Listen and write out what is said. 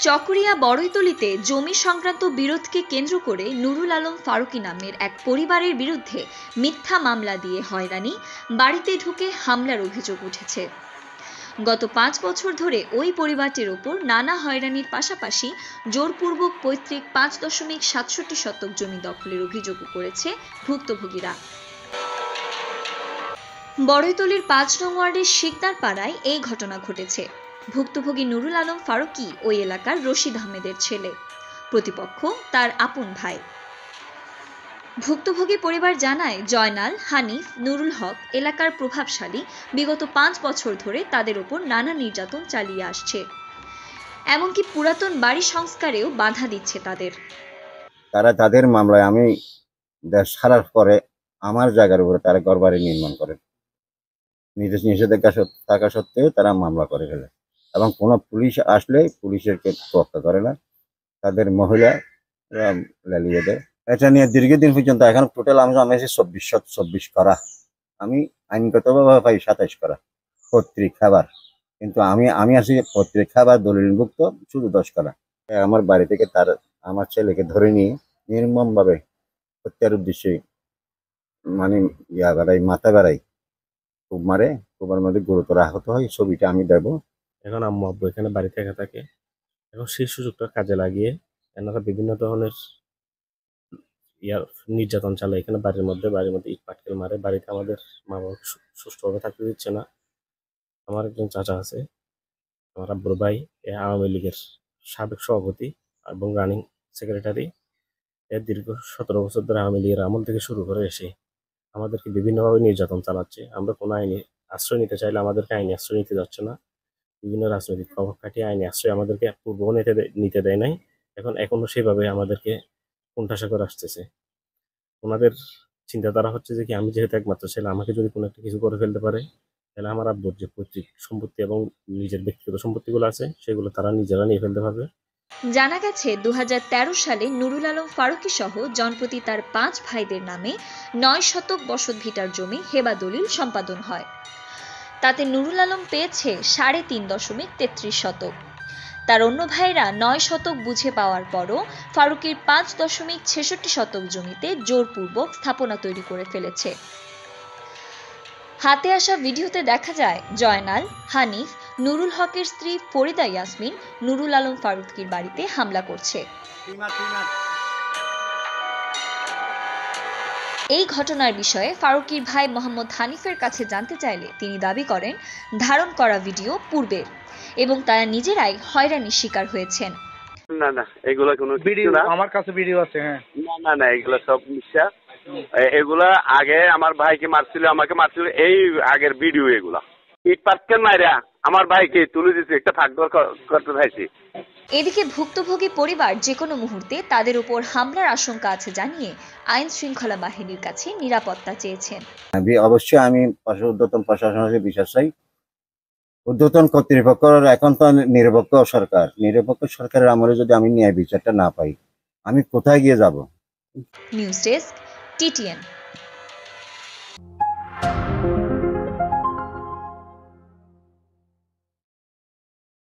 চকরিয়া বড়ইতলিতে জমি সংক্রান্ত বিরোধকে কেন্দ্র করে নুরুল আলম ফারুকী নামের এক পরিবারের বিরুদ্ধে মিথ্যা মামলা দিয়ে হয়রানি, বাড়িতে ঢুকে হামলার অভিযোগ উঠেছে। গত ৫ বছর ধরে ওই পরিবারটির ওপর নানা হয়রানির পাশাপাশি জোরপূর্বক পৈতৃক ৫.৬৭ শতক জমি দখলের অভিযোগও করেছে ভুক্তভোগীরা। বড়ইতলির ৫ নং ওয়ার্ডের শিকদার পাড়ায় এই ঘটনা ঘটেছে। ভুক্তভোগী নুরুল আলম ফারুকী ওই এলাকার রশিদ আহমেদের ছেলে, প্রতিপক্ষ তার আপন ভাই। ভুক্তভোগী পরিবার জানায়, জয়নাল, হানিফ, নুরুল হক এলাকার প্রভাবশালী, বিগত ৫ বছর ধরে তাদের ওপর নানা নির্যাতন চালিয়ে আসছে, এমনকি পুরাতন বাড়ি সংস্কারেও বাধা দিচ্ছে তাদের। তারা তাদের মামলায় আমি দেশ ছাড়ার পরে আমার জায়গার উপরে তারা ঘরবাড়ি নির্মাণ করে, নিষেধাজ্ঞা থাকা সত্ত্বেও তারা মামলা করে ফেলে এবং কোনো পুলিশ আসলে পুলিশেরকে তোয়াক্কা করে না, তাদের মহিলা লেলিয়ে দেয়। এটা নিয়ে দীর্ঘদিন পর্যন্ত এখন টোটাল আমি ২৪ করা, আমি আইনগতভাবে পাই ২৭ করা পৈতৃক খাবার, কিন্তু আমি আছি পৈতৃক খাবার দলিলভুক্ত শুধু ১০ করা। আমার বাড়ি থেকে আমার ছেলেকে ধরে নিয়ে নির্মমভাবে হত্যার উদ্দেশ্যে মানে মাথা বেড়াই খুব মারে, খুবার মধ্যে গুরুতর আহত হয়। ছবিটা আমি দেব। এখন আম্মু আব্বু এখানে বাড়িতে একা থাকে। এখন সেই সুযোগটা কাজে লাগিয়ে এনারা বিভিন্ন ধরনের নির্যাতন চালায় এখানে বাড়ির মধ্যে ইট পাটকেল মারে। বাড়িতে আমাদের মা বাবাকে সুষ্ঠুভাবে থাকতে দিচ্ছে না। আমার একজন চাচা আছে, আমার আব্বুর ভাই, আওয়ামী লীগের সাবেক সভাপতি এবং রানিং সেক্রেটারি। এর দীর্ঘ ১৭ বছর ধরে আওয়ামী লীগের আমল থেকে শুরু করে এসে আমাদেরকে বিভিন্নভাবে নির্যাতন চালাচ্ছে। আমরা কোনো আইনি আশ্রয় নিতে চাইলে আমাদেরকে আইনি আশ্রয় নিতে যাচ্ছে না। বিভিন্ন রাজনৈতিক প্রভাব খাটিয়ে আইনি আশ্রয় আমাদেরকে পূর্বও নিতে দেয় নাই, এখনো সেভাবে আমাদেরকে কোণঠাসা করে আসতেছে। ওনাদের চিন্তাধারা হচ্ছে যে কি, আমি যেহেতু একমাত্র ছেলে, আমাকে যদি কোনো একটা কিছু করে ফেলতে পারে, তাহলে আমার আব্বুর যে পৈতৃক সম্পত্তি এবং নিজের ব্যক্তিগত সম্পত্তিগুলো আছে সেগুলো তারা নিজেরা নিয়ে ফেলতে পারবে। জানা গেছে ২০১৩ সালে নুরুল আলম ফারুকী সহ জনপ্রতি তার ৫ ভাইদের নামে ৯ শতক বসত ভিটার জমি হেবা দলিল সম্পাদন হয়। তাতে নুরুল আলম পেয়েছে ৩.৩.৩৩ শতক। তার অন্য ভাইরা ৯ শতক বুঝে পাওয়ার পরও ফারুকীর ৫.৬৬ শতক জমিতে জোরপূর্বক স্থাপনা তৈরি করে ফেলেছে। হাতে আসা ভিডিওতে দেখা যায়, জয়নাল, হানিফ, নুরুল হকের স্ত্রী ফরিদা ইয়াসমিন নুরুল আলম ফারুকীর বাড়িতে হামলা করছে। এই ঘটনার বিষয়ে ফারুকীর ভাই মোহাম্মদ হানিফের কাছে জানতে চাইলে তিনি দাবি করেন, ধারণ করা ভিডিও পূর্বের এবং তারা নিজেরাই হয়রানির শিকার হয়েছেন। না না, এগুলা কোনো ভিডিও না, আমার কাছে ভিডিও আছে। হ্যাঁ, না না, এগুলা সব মিথ্যা। এগুলা আগে আমার ভাইকে মারছিল, আমাকে মারছিল, এই আগের ভিডিও। এগুলা ইট পাটকেল মাইরা আমার ভাইকে তুলে দিচ্ছে, একটা ফাঁকদর করতে চাইছি। এদিকে ভুক্তভোগী পরিবার যে কোনো মুহূর্তে তাদের উপর হামলার আশঙ্কা আছে জানিয়ে আইন শৃঙ্খলা বাহিনীর কাছে নিরাপত্তা চেয়েছেন। অবশ্যই আমি ঊর্ধ্বতন প্রশাসনের বিশ্বাস চাই। ঊর্ধ্বতন কর্তৃপক্ষ এখন তো নিরপেক্ষ সরকারের আমলে যদি আমি ন্যায় বিচারটা না পাই, আমি কোথায় গিয়ে যাব? News desk, TTN।